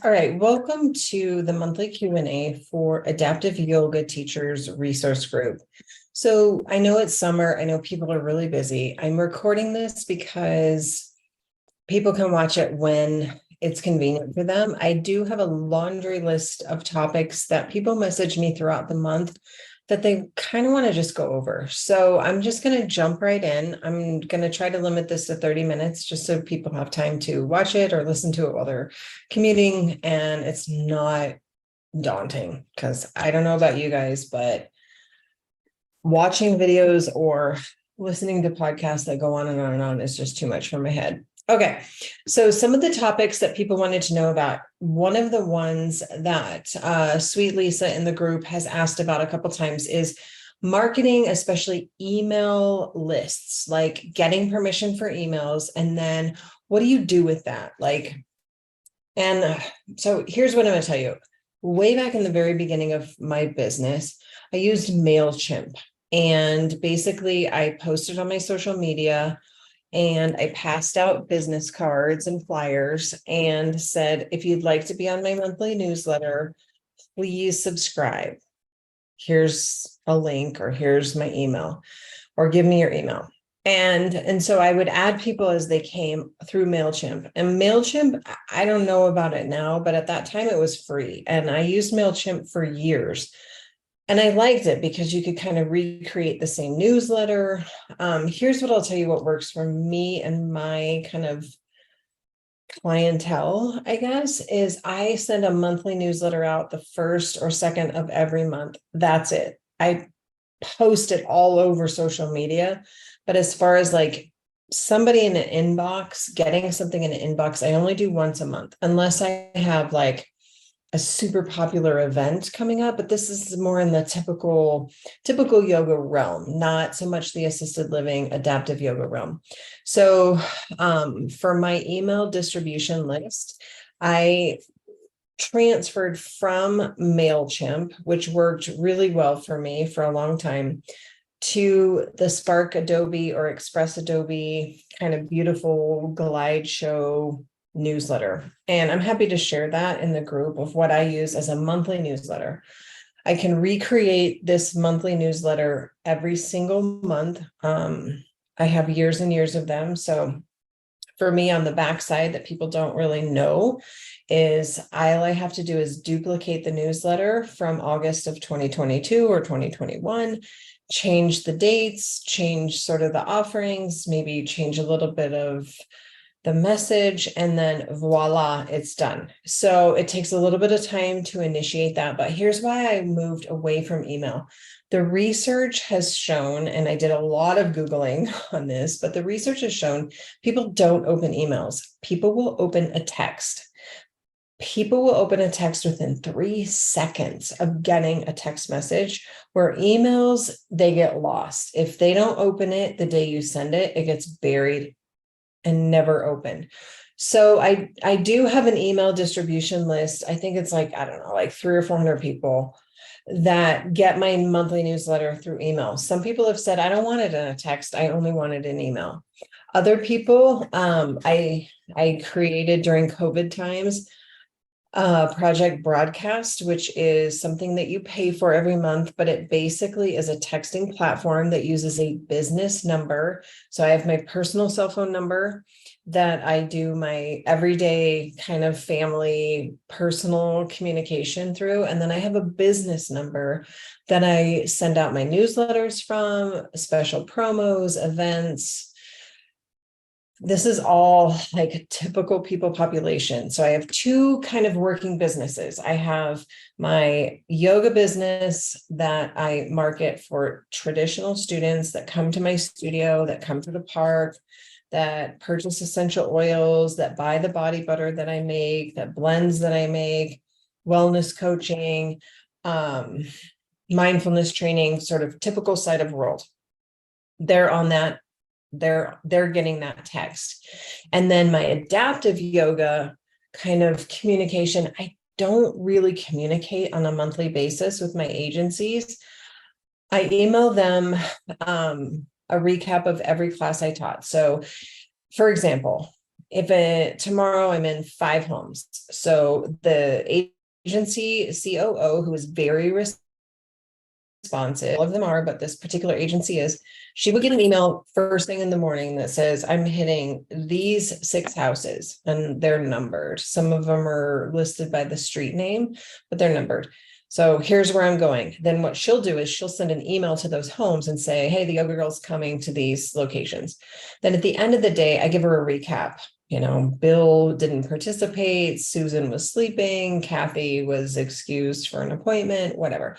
All right, welcome to the monthly Q&A for Adaptive Yoga Teachers Resource Group. So I know it's summer. I know people are really busy. I'm recording this because people can watch it when it's convenient for them. I do have a laundry list of topics that people message me throughout the month that they kind of want to just go over. So I'm just going to jump right in. I'm going to try to limit this to 30 minutes just so people have time to watch it or listen to it while they're commuting. And it's not daunting because I don't know about you guys, but watching videos or listening to podcasts that go on and on and on is just too much for my head. Okay, so some of the topics that people wanted to know about, one of the ones that Sweet Lisa in the group has asked about a couple times is marketing, especially email lists, like getting permission for emails. And then what do you do with that? So here's what I'm going to tell you. Way back in the very beginning of my business, I used MailChimp. And basically, I posted on my social media and I passed out business cards and flyers and said, if you'd like to be on my monthly newsletter, please subscribe. Here's a link, or here's my email, or give me your email. And so I would add people as they came through MailChimp. And MailChimp, I don't know about it now, but at that time it was free. And I used MailChimp for years. And I liked it because you could kind of recreate the same newsletter. Here's what I'll tell you what works for me and my kind of clientele, I guess, is I send a monthly newsletter out the first or second of every month. That's it. I post it all over social media. But as far as like somebody in an inbox, getting something in an inbox, I only do once a month, unless I have like a super popular event coming up, but this is more in the typical yoga realm, not so much the assisted living adaptive yoga realm. So for my email distribution list, I transferred from MailChimp, which worked really well for me for a long time, to the Spark Adobe or Express Adobe kind of beautiful glide show newsletter. And I'm happy to share that in the group of what I use as a monthly newsletter. I can recreate this monthly newsletter every single month. I have years and years of them. So for me on the backside that people don't really know is all I have to do is duplicate the newsletter from August of 2022 or 2021, change the dates, change sort of the offerings, maybe change a little bit of the message, and then voila, it's done. So it takes a little bit of time to initiate that, but here's why I moved away from email. The research has shown, and I did a lot of Googling on this, but the research has shown people don't open emails. People will open a text. People will open a text within 3 seconds of getting a text message, where emails, they get lost. If they don't open it the day you send it, it gets buried and never opened. So I do have an email distribution list. I think it's like, I don't know, like 300 or 400 people that get my monthly newsletter through email. Some people have said, I don't want it in a text. I only want it in email. Other people, I created during COVID times, Project Broadcast, which is something that you pay for every month, but it basically is a texting platform that uses a business number. So I have my personal cell phone number that I do my everyday kind of family personal communication through. And then I have a business number that I send out my newsletters from, special promos, events. This is all like a typical people population. So I have two kind of working businesses. I have my yoga business that I market for traditional students that come to my studio, that come to the park, that purchase essential oils, that buy the body butter that I make, that blends that I make, wellness coaching, mindfulness training, sort of typical side of the world. They're on that. They're getting that text. And then my adaptive yoga kind of communication, I don't really communicate on a monthly basis with my agencies. I email them a recap of every class I taught. So for example, Tomorrow I'm in 5 homes. So the agency COO, who is very responsive, all of them are, but this particular agency is, she would get an email first thing in the morning that says, I'm hitting these 6 houses and they're numbered. Some of them are listed by the street name, but they're numbered. So here's where I'm going. Then what she'll do is she'll send an email to those homes and say, hey, the yoga girl's coming to these locations. Then at the end of the day, I give her a recap. Bill didn't participate. Susan was sleeping. Kathy was excused for an appointment, whatever.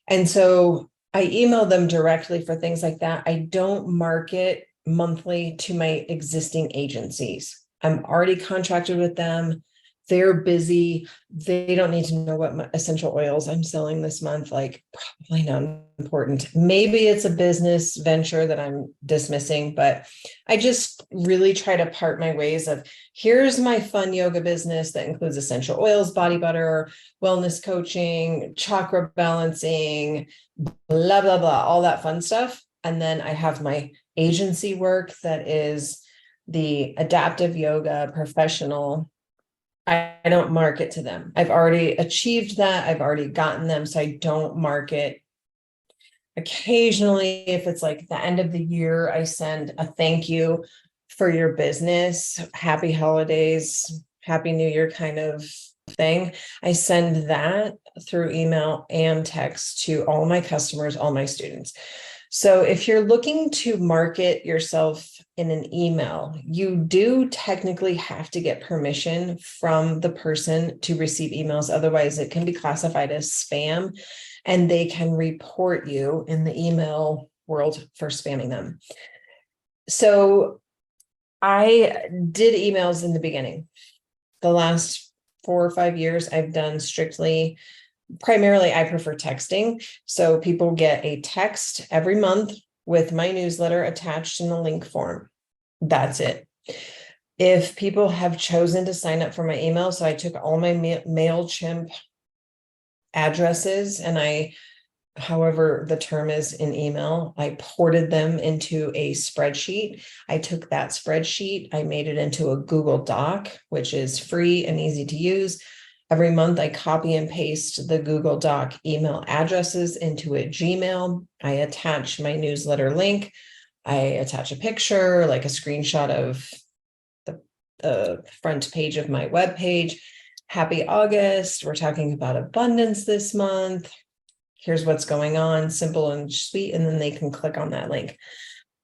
And so I email them directly for things like that. I don't market monthly to my existing agencies. I'm already contracted with them. They're busy. They don't need to know what essential oils I'm selling this month. Like, probably not important. Maybe it's a business venture that I'm dismissing, but I just really try to part my ways of, here's my fun yoga business that includes essential oils, body butter, wellness coaching, chakra balancing, blah, blah, blah, all that fun stuff. And then I have my agency work that is the adaptive yoga professional. I don't market to them. I've already achieved that. I've already gotten them. So I don't market. Occasionally, if it's like the end of the year, I send a thank you for your business, happy holidays, happy new year kind of thing. I send that through email and text to all my customers, all my students. So if you're looking to market yourself in an email, you do technically have to get permission from the person to receive emails. Otherwise, it can be classified as spam, and they can report you in the email world for spamming them. So I did emails in the beginning. The last 4 or 5 years, I've done primarily, I prefer texting. So people get a text every month with my newsletter attached in the link form. That's it. If people have chosen to sign up for my email, so I took all my MailChimp addresses and however the term is in email, I ported them into a spreadsheet. I took that spreadsheet, I made it into a Google Doc, which is free and easy to use. Every month, I copy and paste the Google Doc email addresses into a Gmail. I attach my newsletter link. I attach a picture, like a screenshot of the front page of my webpage. Happy August. We're talking about abundance this month. Here's what's going on, simple and sweet. And then they can click on that link.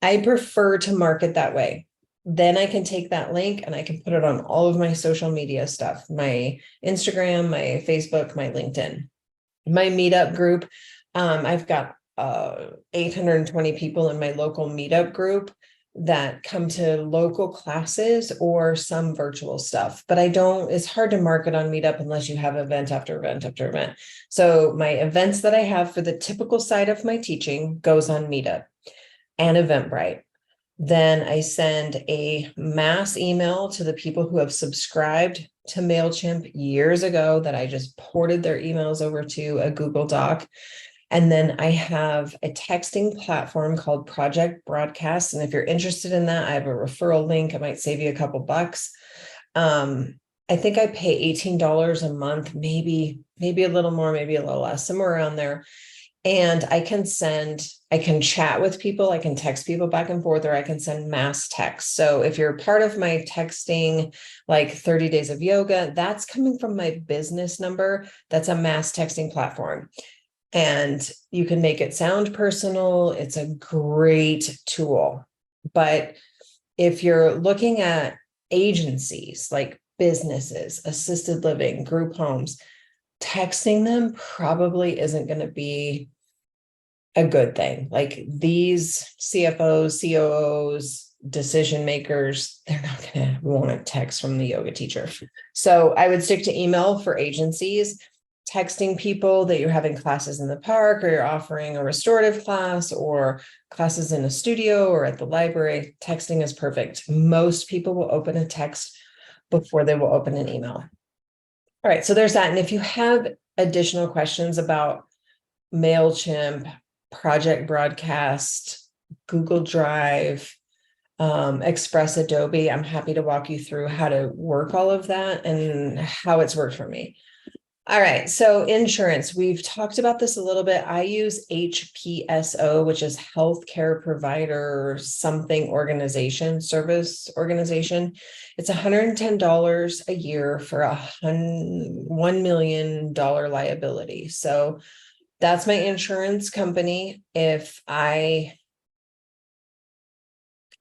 I prefer to market that way. Then I can take that link and I can put it on all of my social media stuff, my Instagram, my Facebook, my LinkedIn, my meetup group. I've got 820 people in my local meetup group that come to local classes or some virtual stuff, but it's hard to market on Meetup unless you have event after event after event. So my events that I have for the typical side of my teaching goes on Meetup and Eventbrite. Then I send a mass email to the people who have subscribed to MailChimp years ago that I just ported their emails over to a Google Doc. And then I have a texting platform called Project Broadcast. And if you're interested in that, I have a referral link. I might save you a couple bucks. I think I pay $18 a month, maybe a little more, maybe a little less, somewhere around there. And I can chat with people, I can text people back and forth, or I can send mass text. So if you're part of my texting, like 30 days of yoga, that's coming from my business number. That's a mass texting platform. And you can make it sound personal. It's a great tool. But if you're looking at agencies like businesses, assisted living, group homes, texting them probably isn't going to be a good thing. Like these CFOs, COOs, decision makers, they're not going to want a text from the yoga teacher. So I would stick to email for agencies. Texting people that you're having classes in the park, or you're offering a restorative class, or classes in a studio or at the library, texting is perfect. Most people will open a text before they will open an email. All right, so there's that. And if you have additional questions about MailChimp, Project Broadcast, Google Drive, Express Adobe. I'm happy to walk you through how to work all of that and how it's worked for me. All right. So insurance, we've talked about this a little bit. I use HPSO, which is Healthcare Provider something organization, service organization. It's $110 a year for $1 million liability. So that's my insurance company. If I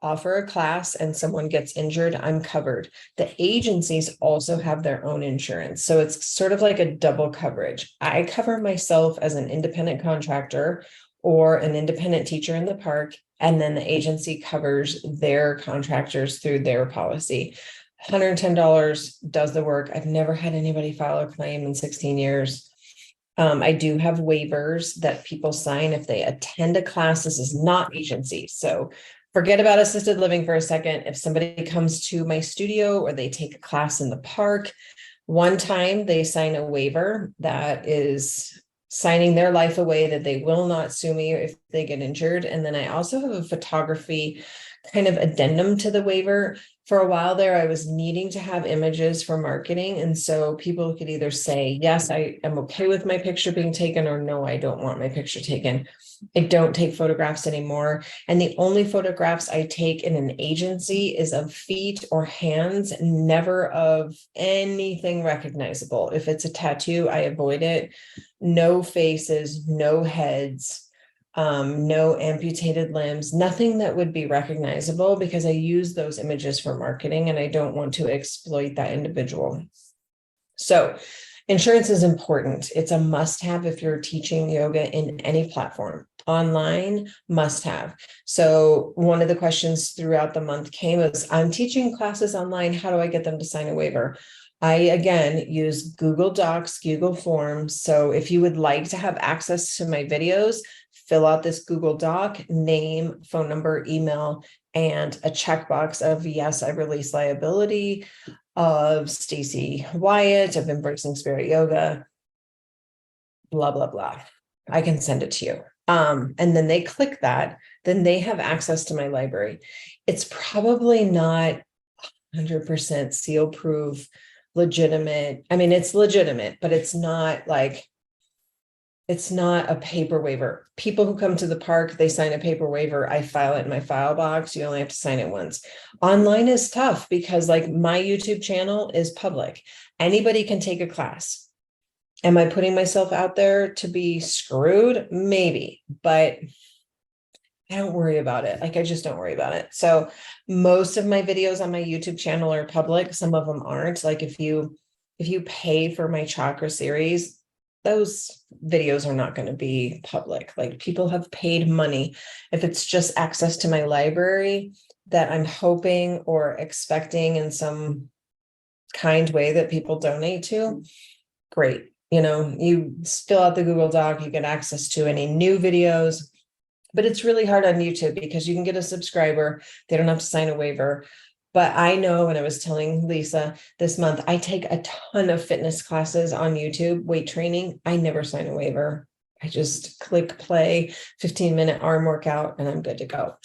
offer a class and someone gets injured, I'm covered. The agencies also have their own insurance. So it's sort of like a double coverage. I cover myself as an independent contractor or an independent teacher in the park, and then the agency covers their contractors through their policy. $110 does the work. I've never had anybody file a claim in 16 years. I do have waivers that people sign if they attend a class. This is not agency. So forget about assisted living for a second. If somebody comes to my studio or they take a class in the park, one time they sign a waiver that is signing their life away that they will not sue me if they get injured. And then I also have a photography kind of addendum to the waiver. For a while there, I was needing to have images for marketing. And so people could either say, yes, I am okay with my picture being taken, or no, I don't want my picture taken. I don't take photographs anymore. And the only photographs I take in an agency is of feet or hands, never of anything recognizable. If it's a tattoo, I avoid it. No faces, no heads. No amputated limbs, nothing that would be recognizable, because I use those images for marketing and I don't want to exploit that individual. So insurance is important. It's a must-have if you're teaching yoga in any platform. Online, must-have. So one of the questions throughout the month came as, I'm teaching classes online. How do I get them to sign a waiver? I, again, use Google Docs, Google Forms. So if you would like to have access to my videos, fill out this Google Doc, name, phone number, email, and a checkbox of, yes, I release liability, of Stacie Wyatt, of Embracing Spirit Yoga, blah, blah, blah. I can send it to you. And then they click that, then they have access to my library. It's probably not 100% seal proof, legitimate. I mean, it's legitimate, but it's not like, it's not a paper waiver. People who come to the park, they sign a paper waiver. I file it in my file box. You only have to sign it once. Online is tough because, like, my YouTube channel is public. Anybody can take a class. Am I putting myself out there to be screwed? Maybe, but I don't worry about it. Like, I just don't worry about it. So most of my videos on my YouTube channel are public. Some of them aren't. Like, if you pay for my chakra series, those videos are not going to be public. Like, people have paid money. If it's just access to my library that I'm hoping or expecting in some kind way that people donate to, great. You know, you fill out the Google Doc, you get access to any new videos, but it's really hard on YouTube because you can get a subscriber. They don't have to sign a waiver. But I know, when I was telling Lisa this month, I take a ton of fitness classes on YouTube, weight training. I never sign a waiver. I just click play, 15-minute arm workout, and I'm good to go.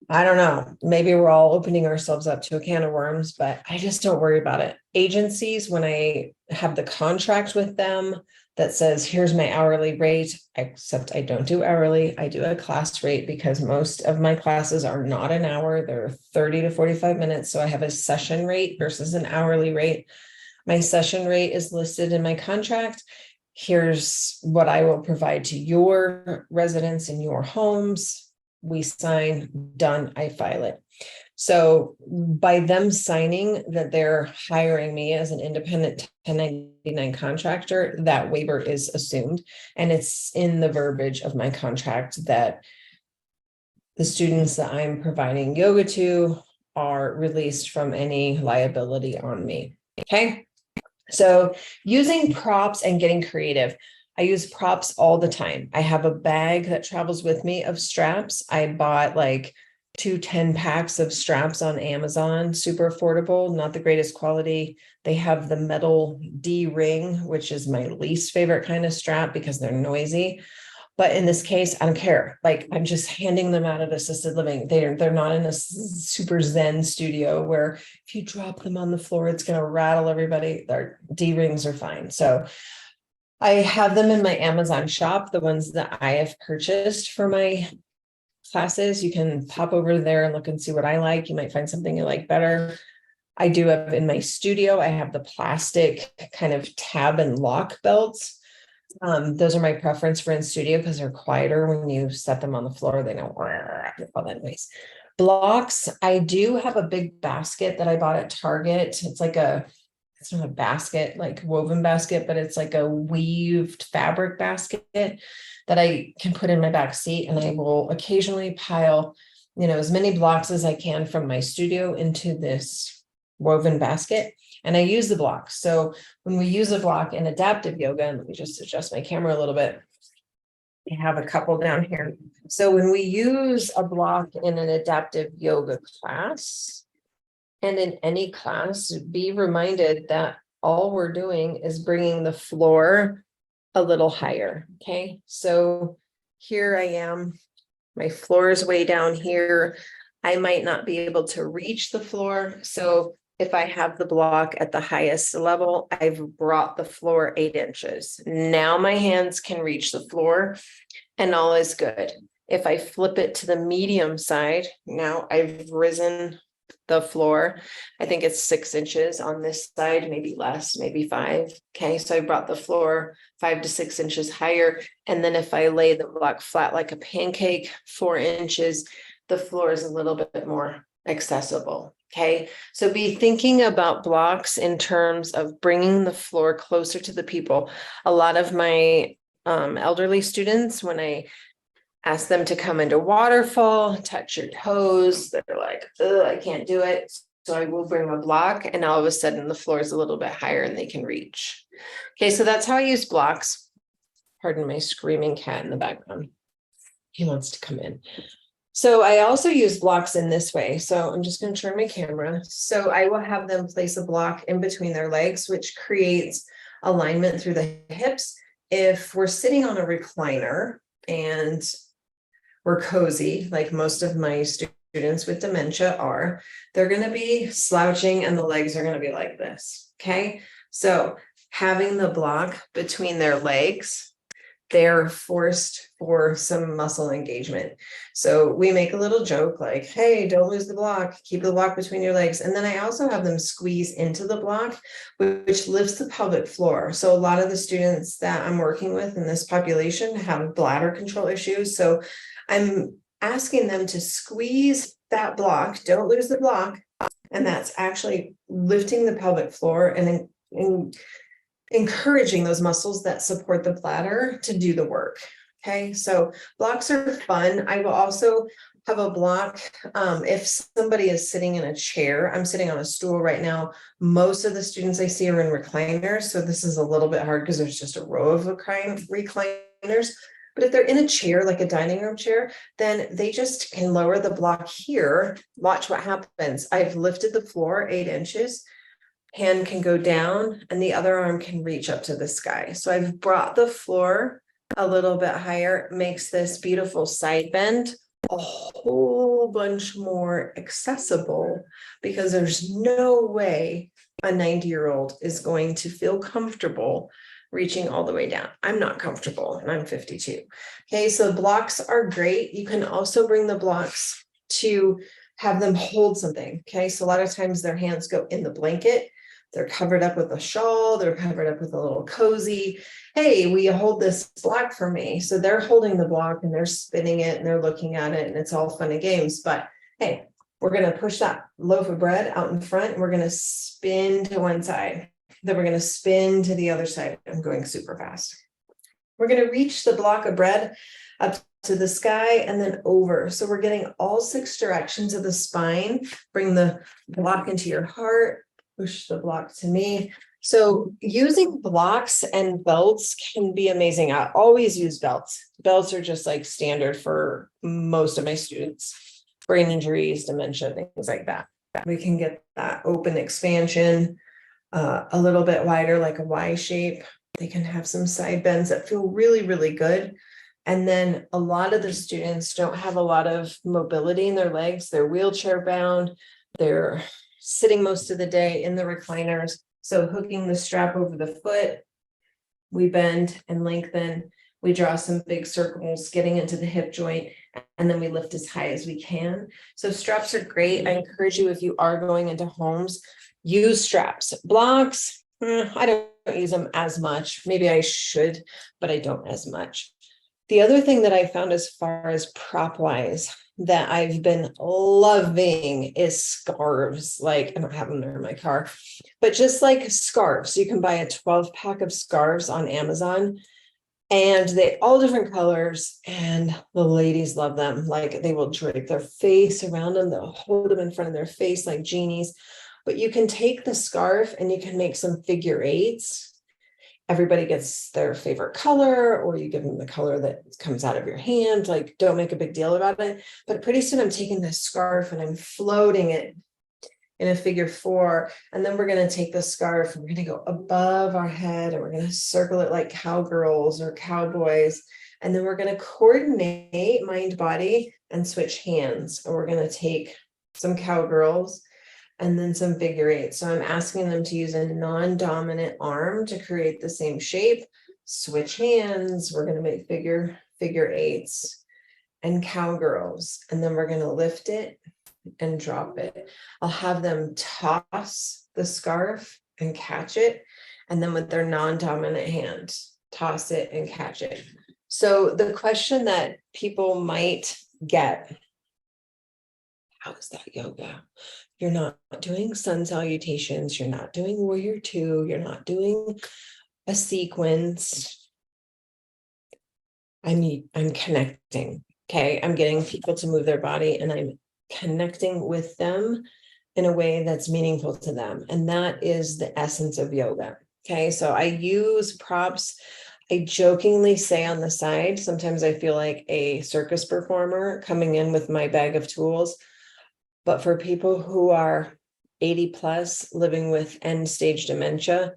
I don't know. Maybe we're all opening ourselves up to a can of worms, but I just don't worry about it. Agencies, when I have the contract with them that says, here's my hourly rate, except I don't do hourly. I do a class rate because most of my classes are not an hour. They're 30 to 45 minutes. So I have a session rate versus an hourly rate. My session rate is listed in my contract. Here's what I will provide to your residents in your homes. We sign, done, I file it. So by them signing that they're hiring me as an independent 1099 contractor, that waiver is assumed. And it's in the verbiage of my contract that the students that I'm providing yoga to are released from any liability on me. Okay. So using props and getting creative. I use props all the time. I have a bag that travels with me of straps. I bought like 2 10-packs of straps on Amazon, super affordable, not the greatest quality. They have the metal D ring, which is my least favorite kind of strap because they're noisy. But in this case, I don't care. Like, I'm just handing them out at assisted living. They're not in a super Zen studio where if you drop them on the floor, it's going to rattle everybody. Their D-rings are fine. So I have them in my Amazon shop, the ones that I have purchased for my classes. You can pop over there and look and see what I like. You might find something you like better. I do have in my studio, I have the plastic kind of tab and lock belts. Those are my preference for in studio because they're quieter when you set them on the floor. They don't all that noise. Blocks, I do have a big basket that I bought at Target. It's not a basket, like woven basket, but it's like a weaved fabric basket that I can put in my back seat, and I will occasionally pile, as many blocks as I can from my studio into this woven basket. And I use the blocks. So when we use a block in adaptive yoga, and let me just adjust my camera a little bit. I have a couple down here. So when we use a block in an adaptive yoga class, and in any class, be reminded that all we're doing is bringing the floor a little higher. Okay. So here I am. My floor is way down here. I might not be able to reach the floor. So if I have the block at the highest level, I've brought the floor 8 inches. Now my hands can reach the floor and all is good. If I flip it to the medium side, now I've risen the floor. I think it's 6 inches on this side, maybe less, maybe 5. Okay, so I brought the floor 5 to 6 inches higher. And then if I lay the block flat like a pancake, 4 inches, the floor is a little bit more accessible. Okay, so be thinking about blocks in terms of bringing the floor closer to the people. A lot of my elderly students, when I ask them to come into waterfall, touch your toes, they're like, oh, I can't do it. So I will bring a block, and all of a sudden the floor is a little bit higher and they can reach. Okay, so that's how I use blocks. Pardon my screaming cat in the background. He wants to come in. So I also use blocks in this way. So I'm just going to turn my camera. So I will have them place a block in between their legs, which creates alignment through the hips. If we're sitting on a recliner and we're cozy, like most of my students with dementia are, they're going to be slouching and the legs are going to be like this. Okay. So having the block between their legs, they're forced for some muscle engagement. So we make a little joke like, hey, don't lose the block, keep the block between your legs. And then I also have them squeeze into the block, which lifts the pelvic floor. So a lot of the students that I'm working with in this population have bladder control issues. So I'm asking them to squeeze that block, don't lose the block. And that's actually lifting the pelvic floor and encouraging those muscles that support the bladder to do the work. Okay, so blocks are fun. I will also have a block. If somebody is sitting in a chair, I'm sitting on a stool right now. Most of the students I see are in recliners. So this is a little bit hard because there's just a row of recliners. But if they're in a chair, like a dining room chair, then they just can lower the block here. Watch what happens. I've lifted the floor 8 inches. Hand can go down and the other arm can reach up to the sky. So I've brought the floor a little bit higher, makes this beautiful side bend a whole bunch more accessible, because there's no way a 90-year-old is going to feel comfortable reaching all the way down. I'm not comfortable and I'm 52. Okay, so blocks are great. You can also bring the blocks to have them hold something. Okay, so a lot of times their hands go in the blanket. They're covered up with a shawl. They're covered up with a little cozy. Hey, will you hold this block for me? So they're holding the block and they're spinning it and they're looking at it and it's all fun and games. But hey, we're going to push that loaf of bread out in front and we're going to spin to one side. Then we're going to spin to the other side. I'm going super fast. We're going to reach the block of bread up to the sky and then over. So we're getting all 6 directions of the spine. Bring the block into your heart. Push the block to me. So using blocks and belts can be amazing. I always use belts. Belts are just like standard for most of my students. Brain injuries, dementia, things like that. We can get that open expansion a little bit wider, like a Y shape. They can have some side bends that feel really, really good. And then a lot of the students don't have a lot of mobility in their legs. They're wheelchair bound. They're sitting most of the day in the recliners. So hooking the strap over the foot, we bend and lengthen. We draw some big circles, getting into the hip joint, and then we lift as high as we can. So straps are great. I encourage you, if you are going into homes, use straps. Blocks, I don't use them as much. Maybe I should, but I don't as much. The other thing that I found as far as prop wise that I've been loving is scarves. Like, I don't have them there in my car, but just like scarves. You can buy a 12-pack of scarves on Amazon, and they all different colors, and the ladies love them. Like, they will drape their face around them. They'll hold them in front of their face like genies. But you can take the scarf and you can make some figure eights. Everybody gets their favorite color, or you give them the color that comes out of your hand. Like, don't make a big deal about it. But pretty soon I'm taking this scarf and I'm floating it in a figure four. And then we're going to take the scarf and we're going to go above our head and we're going to circle it like cowgirls or cowboys. And then we're going to coordinate mind, body, and switch hands. And we're going to take some cowgirls and then some figure eights. So I'm asking them to use a non-dominant arm to create the same shape. Switch hands. We're going to make figure eights and cowgirls. And then we're going to lift it and drop it. I'll have them toss the scarf and catch it. And then with their non-dominant hand, toss it and catch it. So the question that people might get, how is that yoga? You're not doing sun salutations. You're not doing warrior two. You're not doing a sequence. I'm connecting. Okay. I'm getting people to move their body and I'm connecting with them in a way that's meaningful to them. And that is the essence of yoga. Okay. So I use props. I jokingly say on the side, sometimes I feel like a circus performer coming in with my bag of tools. But for people who are 80 plus living with end stage dementia,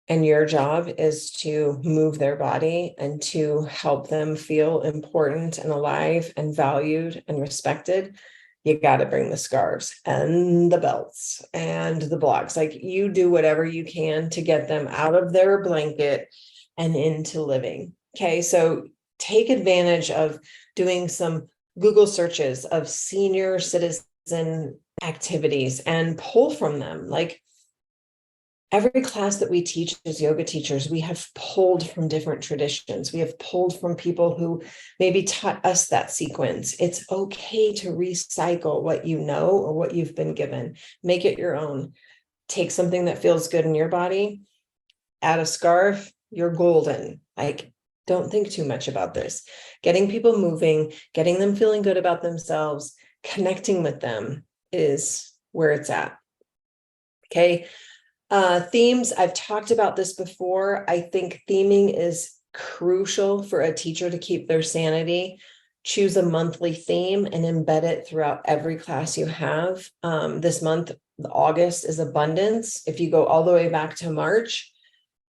and your job is to move their body and to help them feel important and alive and valued and respected, you got to bring the scarves and the belts and the blocks. Like, you do whatever you can to get them out of their blanket and into living. Okay. So take advantage of doing some Google searches of senior citizen activities and pull from them. Like, every class that we teach as yoga teachers, we have pulled from different traditions. We have pulled from people who maybe taught us that sequence. It's okay to recycle what you know or what you've been given. Make it your own. Take something that feels good in your body, add a scarf, you're golden. Like, don't think too much about this. Getting people moving, getting them feeling good about themselves, connecting with them is where it's at. Okay. Themes, I've talked about this before. I think theming is crucial for a teacher to keep their sanity. Choose a monthly theme and embed it throughout every class you have. This month, August, is abundance. If you go all the way back to March,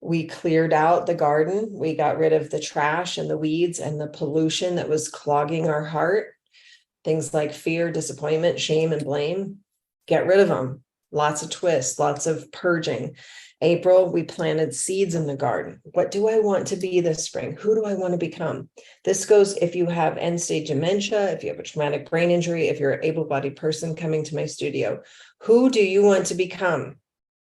we cleared out the garden. We got rid of the trash and the weeds and the pollution that was clogging our heart. Things like fear, disappointment, shame, and blame. Get rid of them. Lots of twists, lots of purging. April, we planted seeds in the garden. What do I want to be this spring? Who do I want to become? This goes if you have end stage dementia, if you have a traumatic brain injury, if you're an able-bodied person coming to my studio. Who do you want to become?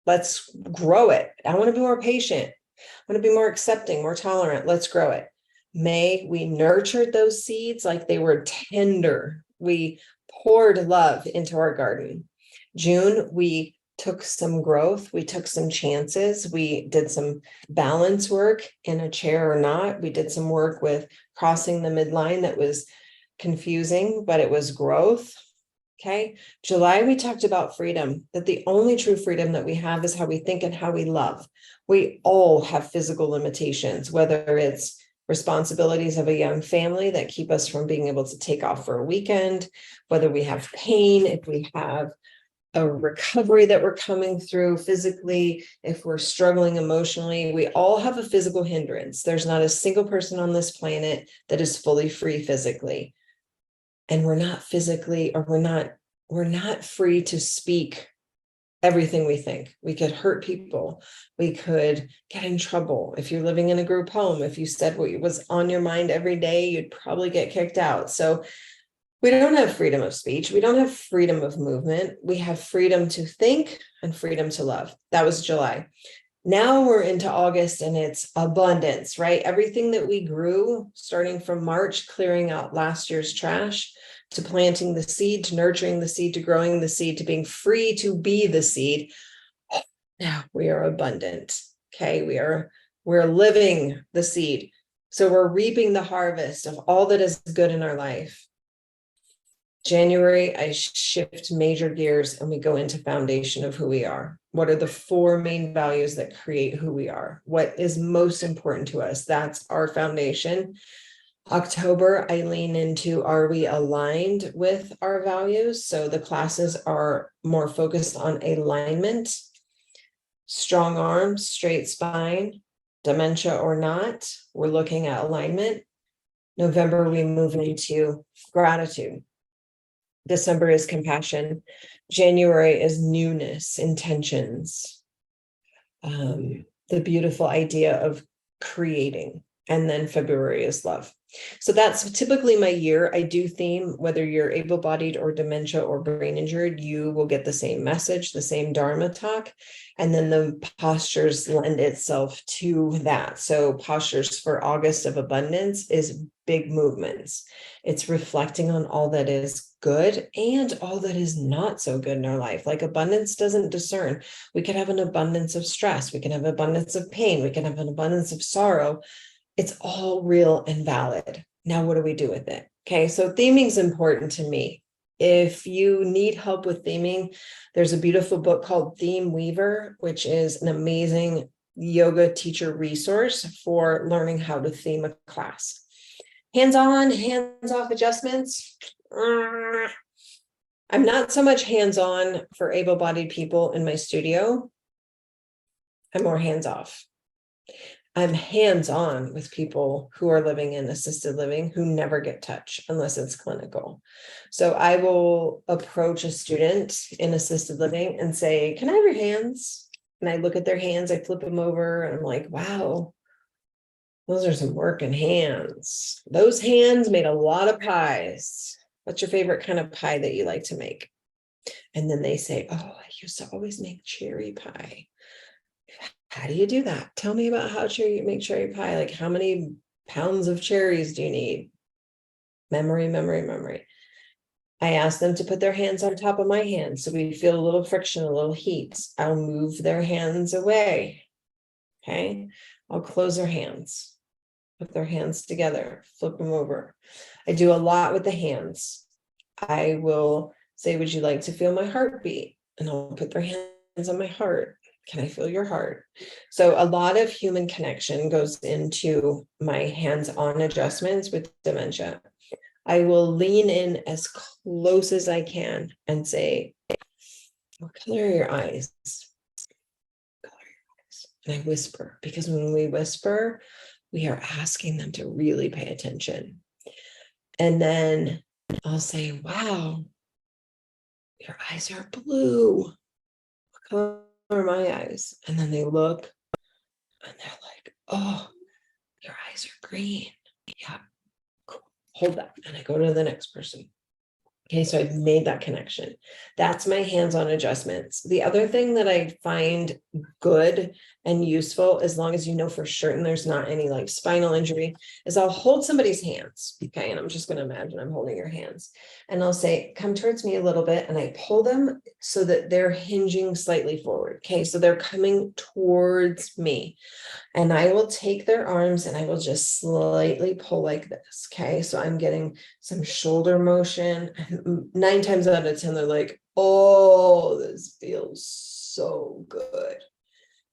Let's grow it. I want to be more patient. I want to be more accepting, more tolerant. Let's grow it. May, we nurtured those seeds like they were tender. We poured love into our garden. June, we took some growth. We took some chances. We did some balance work in a chair or not. We did some work with crossing the midline that was confusing, but it was growth. Okay. July, we talked about freedom, that the only true freedom that we have is how we think and how we love. We all have physical limitations, whether it's responsibilities of a young family that keep us from being able to take off for a weekend, whether we have pain, if we have a recovery that we're coming through physically, if we're struggling emotionally, we all have a physical hindrance. There's not a single person on this planet that is fully free physically. And we're not physically, or we're not free to speak everything we think. We could hurt people. We could get in trouble. If you're living in a group home, if you said what was on your mind every day, you'd probably get kicked out. So we don't have freedom of speech. We don't have freedom of movement. We have freedom to think and freedom to love. That was July. Now we're into August and it's abundance, right? Everything that we grew starting from March, clearing out last year's trash, to planting the seed, to nurturing the seed, to growing the seed, to being free to be the seed. Now we are abundant. Okay. We're living the seed. So we're reaping the harvest of all that is good in our life. January, I shift major gears and we go into foundation of who we are. What are the 4 main values that create who we are? What is most important to us? That's our foundation. October, I lean into, are we aligned with our values? So the classes are more focused on alignment, strong arms, straight spine, dementia or not. We're looking at alignment. November, we move into gratitude. December is compassion. January is newness, intentions, the beautiful idea of creating. And then February is love. So that's typically my year. I do theme, whether you're able-bodied or dementia or brain injured, you will get the same message, the same Dharma talk. And then the postures lend itself to that. So postures for August of abundance is big movements. It's reflecting on all that is good and all that is not so good in our life. Like abundance doesn't discern. We could have an abundance of stress. We can have abundance of pain. We can have an abundance of sorrow. It's all real and valid. Now, what do we do with it? Okay, so theming is important to me. If you need help with theming, there's a beautiful book called Theme Weaver, which is an amazing yoga teacher resource for learning how to theme a class. Hands-on, hands-off adjustments. I'm not so much hands-on for able-bodied people in my studio. I'm more hands-off. I'm hands-on with people who are living in assisted living who never get touch unless it's clinical. So I will approach a student in assisted living and say, can I have your hands? And I look at their hands, I flip them over and I'm like, wow, those are some working hands. Those hands made a lot of pies. What's your favorite kind of pie that you like to make? And then they say, oh, I used to always make cherry pie. How do you do that? Tell me about how you make cherry pie. Like, how many pounds of cherries do you need? Memory, memory, memory. I ask them to put their hands on top of my hands. So we feel a little friction, a little heat. I'll move their hands away. Okay. I'll close their hands, put their hands together, flip them over. I do a lot with the hands. I will say, would you like to feel my heartbeat? And I'll put their hands on my heart. Can I feel your heart? So a lot of human connection goes into my hands-on adjustments with dementia. I will lean in as close as I can and say, what color are your eyes? Color your eyes. And I whisper, because when we whisper, we are asking them to really pay attention. And then I'll say, wow, your eyes are blue. What color are my eyes? And then they look and they're like, oh, your eyes are green. Yeah, cool. Hold that. And I go to the next person. Okay, so I've made that connection. That's my hands-on adjustments. The other thing that I find good and useful, as long as you know for certain there's not any like spinal injury, is I'll hold somebody's hands. Okay, and I'm just going to imagine I'm holding your hands. And I'll say, come towards me a little bit. And I pull them so that they're hinging slightly forward. Okay, so they're coming towards me. And I will take their arms and I will just slightly pull like this. Okay, so I'm getting some shoulder motion. 9 times out of 10, they're like, oh, this feels so good.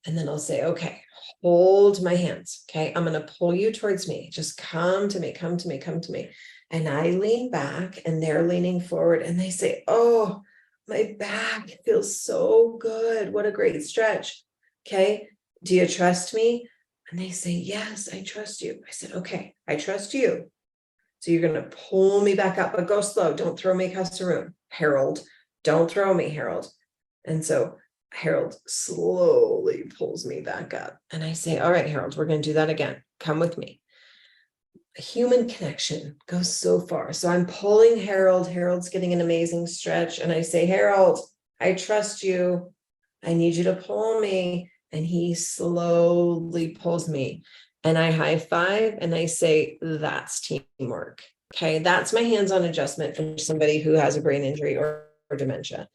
And then I'll say, okay, hold my hands. Okay, I'm going to pull you towards me. Just come to me, come to me, come to me. And I lean back and they're leaning forward and they say, oh, my back feels so good. What a great stretch. Okay. Do you trust me? And they say, yes, I trust you. I said, okay, I trust you. So you're going to pull me back up, but go slow. Don't throw me across the room. Harold, don't throw me, Harold. And so Harold slowly pulls me back up. And I say, all right, Harold, we're going to do that again. Come with me. A human connection goes so far. So I'm pulling Harold. Harold's getting an amazing stretch. And I say, Harold, I trust you. I need you to pull me. And he slowly pulls me. And I high five and I say, that's teamwork. Okay. That's my hands-on adjustment for somebody who has a brain injury or dementia.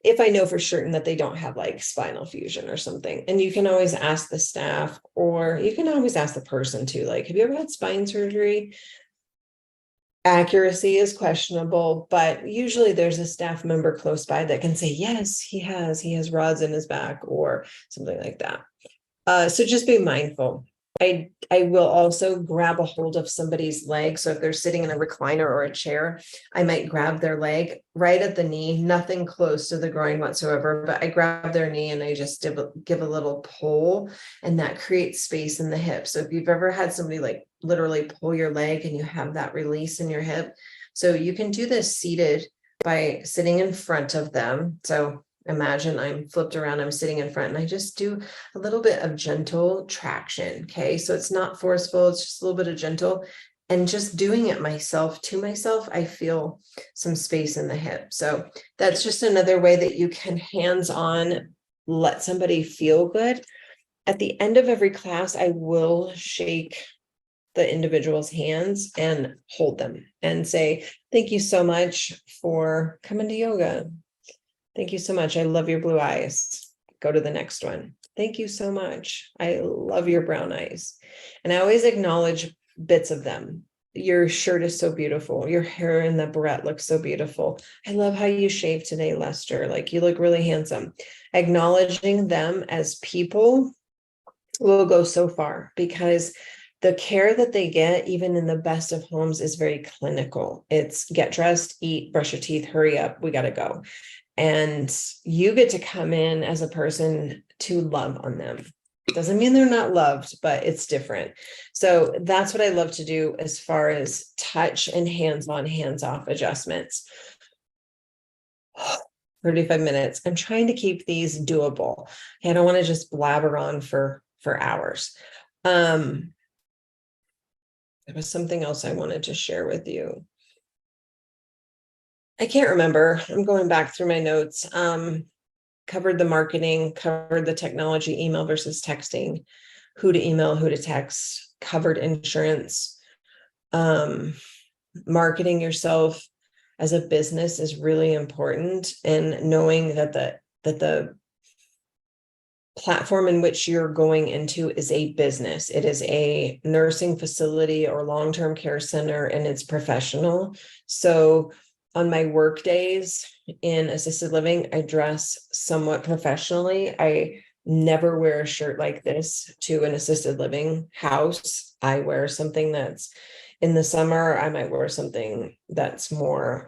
If I know for certain that they don't have like spinal fusion or something. And you can always ask the staff, or you can always ask the person too, like, have you ever had spine surgery? Accuracy is questionable, but usually there's a staff member close by that can say, yes, he has rods in his back or something like that. So just be mindful. I will also grab a hold of somebody's leg. So if they're sitting in a recliner or a chair, I might grab their leg right at the knee, nothing close to the groin whatsoever, but I grab their knee and I just give a little pull, and that creates space in the hip. So if you've ever had somebody like literally pull your leg and you have that release in your hip, so you can do this seated by sitting in front of them. So imagine I'm flipped around, I'm sitting in front, and I just do a little bit of gentle traction. Okay. So it's not forceful, it's just a little bit of gentle. And just doing it to myself, I feel some space in the hip. So that's just another way that you can hands-on let somebody feel good. At the end of every class, I will shake the individual's hands and hold them and say, thank you so much for coming to yoga. Thank you so much. I love your blue eyes. Go to the next one. Thank you so much. I love your brown eyes. And I always acknowledge bits of them. Your shirt is so beautiful. Your hair in the barrette looks so beautiful. I love how you shaved today, Lester. Like, you look really handsome. Acknowledging them as people will go so far, because the care that they get, even in the best of homes, is very clinical. It's get dressed, eat, brush your teeth, hurry up, we got to go. And you get to come in as a person to love on them. Doesn't mean they're not loved, but it's different. So that's what I love to do as far as touch and hands-on, hands-off adjustments. 35 minutes. I'm trying to keep these doable. I don't want to just blabber on for hours. There was something else I wanted to share with you. I can't remember. I'm going back through my notes. Covered the marketing, covered the technology, email versus texting, who to email, who to text, covered insurance. Marketing yourself as a business is really important, and knowing that the platform in which you're going into is a business. It is a nursing facility or long-term care center, and it's professional. So on my work days in assisted living, I dress somewhat professionally. I never wear a shirt like this to an assisted living house. I wear something that's, in the summer, I might wear something that's more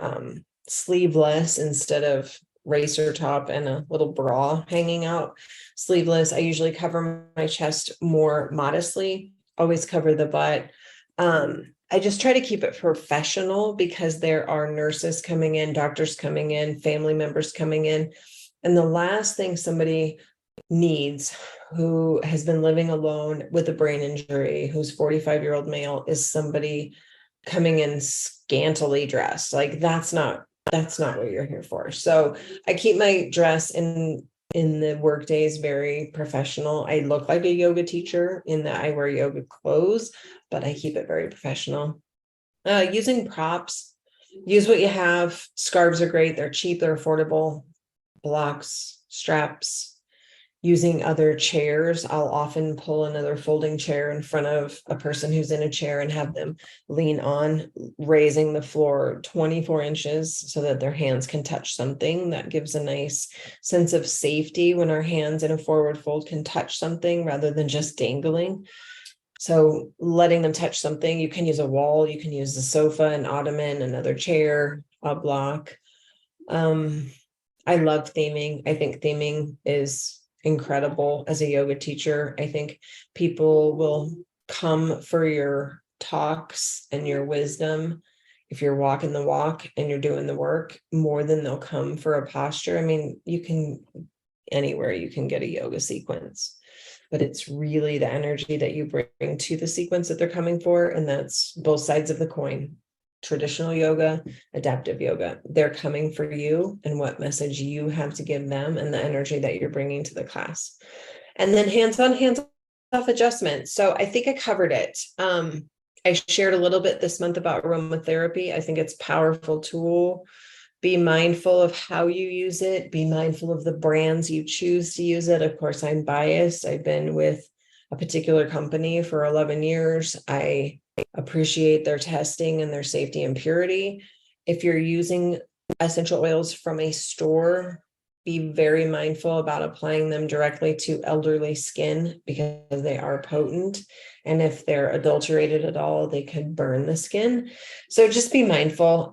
sleeveless instead of racer top and a little bra hanging out. Sleeveless. I usually cover my chest more modestly, always cover the butt. I just try to keep it professional, because there are nurses coming in, doctors coming in, family members coming in. And the last thing somebody needs who has been living alone with a brain injury, who's 45-year-old male, is somebody coming in scantily dressed. Like, that's not what you're here for. So I keep my dress in the work days very professional. I look like a yoga teacher in that I wear yoga clothes, but I keep it very professional. Using props, use what you have. Scarves are great. They're cheap, they're affordable. Blocks, straps. Using other chairs, I'll often pull another folding chair in front of a person who's in a chair and have them lean on, raising the floor 24 inches so that their hands can touch something. That gives a nice sense of safety when our hands in a forward fold can touch something rather than just dangling. So letting them touch something. You can use a wall, you can use the sofa, an ottoman, another chair, a block. I love theming. I think theming is incredible as a yoga teacher. I think people will come for your talks and your wisdom if you're walking the walk and you're doing the work more than they'll come for a posture. I mean, you can anywhere you can get a yoga sequence, but it's really the energy that you bring to the sequence that they're coming for. And that's both sides of the coin. Traditional yoga, adaptive yoga, they're coming for you and what message you have to give them and the energy that you're bringing to the class. And then hands-on, hands-off adjustment. So I think I covered it. I shared a little bit this month about aromatherapy. I think it's a powerful tool. Be mindful of how you use it. Be mindful of the brands you choose to use it. Of course, I'm biased. I've been with a particular company for 11 years. I appreciate their testing and their safety and purity. If you're using essential oils from a store, be very mindful about applying them directly to elderly skin because they are potent. And if they're adulterated at all, they could burn the skin. So just be mindful.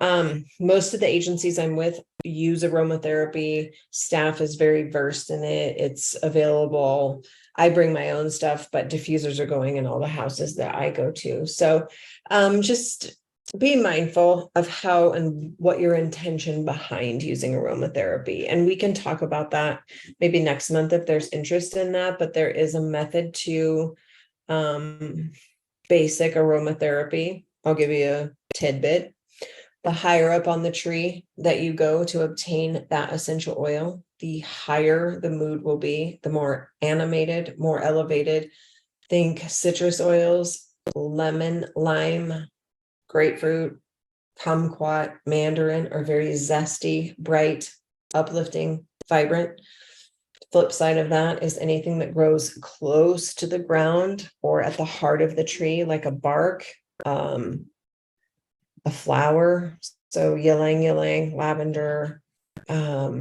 Most of the agencies I'm with use aromatherapy. Staff is very versed in it. It's available. I bring my own stuff, but diffusers are going in all the houses that I go to. So just be mindful of how and what your intention behind using aromatherapy. And we can talk about that maybe next month if there's interest in that, but there is a method to basic aromatherapy. I'll give you a tidbit. The higher up on the tree that you go to obtain that essential oil, the higher the mood will be, the more animated, more elevated. Think citrus oils, lemon, lime, grapefruit, kumquat, mandarin are very zesty, bright, uplifting, vibrant. Flip side of that is anything that grows close to the ground or at the heart of the tree, like a bark, a flower. So ylang ylang, lavender,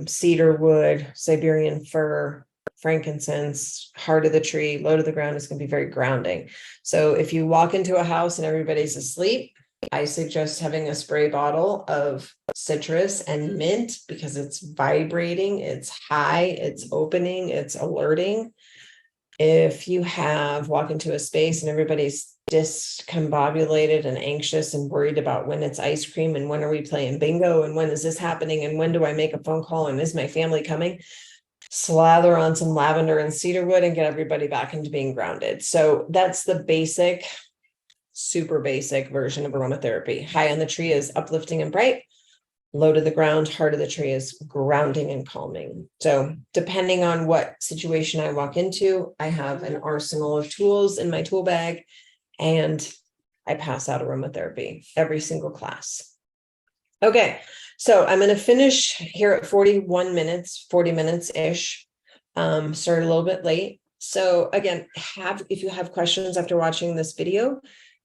cedar wood, Siberian fir, frankincense, heart of the tree, low to the ground is going to be very grounding. So if you walk into a house and everybody's asleep, I suggest having a spray bottle of citrus and mint because it's vibrating, it's high, it's opening, it's alerting. If you walk into a space and everybody's discombobulated and anxious and worried about when it's ice cream and when are we playing bingo and when is this happening and when do I make a phone call and is my family coming? Slather on some lavender and cedarwood and get everybody back into being grounded. So that's the basic, super basic version of aromatherapy. High on the tree is uplifting and bright. Low to the ground, heart of the tree is grounding and calming. So depending on what situation I walk into, I have an arsenal of tools in my tool bag and I pass out aromatherapy every single class. Okay, so I'm going to finish here at 41 minutes, 40 minutes-ish. Started a little bit late. So again, if you have questions after watching this video,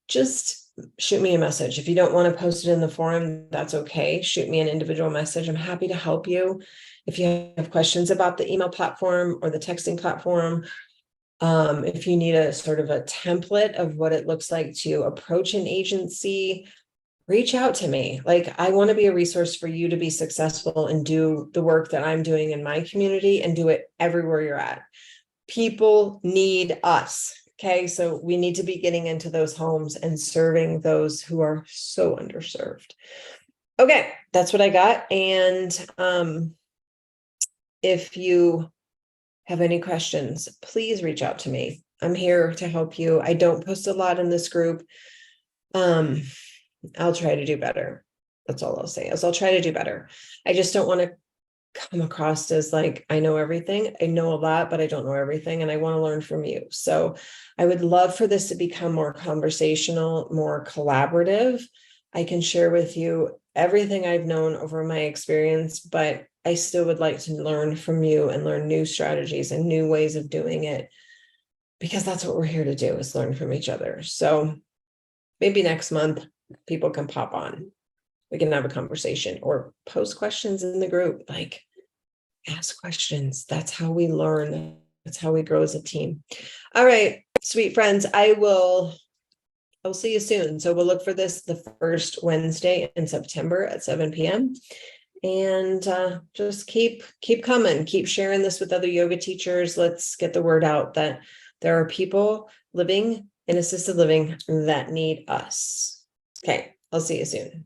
just shoot me a message. If you don't want to post it in the forum, that's okay. Shoot me an individual message. I'm happy to help you. If you have questions about the email platform or the texting platform, if you need a sort of a template of what it looks like to approach an agency, reach out to me. Like, I want to be a resource for you to be successful and do the work that I'm doing in my community and do it everywhere you're at. People need us. Okay, so we need to be getting into those homes and serving those who are so underserved. Okay, that's what I got. And if you have any questions, please reach out to me. I'm here to help you. I don't post a lot in this group. I'll try to do better. That's all I'll say is I'll try to do better. I just don't want to come across as like, I know everything. I know a lot, but I don't know everything. And I want to learn from you. So I would love for this to become more conversational, more collaborative. I can share with you everything I've known over my experience, but I still would like to learn from you and learn new strategies and new ways of doing it, because that's what we're here to do, is learn from each other. So maybe next month people can pop on. We can have a conversation or post questions in the group, like ask questions. That's how we learn. That's how we grow as a team. All right, sweet friends, I'll see you soon. So we'll look for this the first Wednesday in September at 7 p.m. And just keep coming, keep sharing this with other yoga teachers. Let's get the word out that there are people living in assisted living that need us. Okay, I'll see you soon.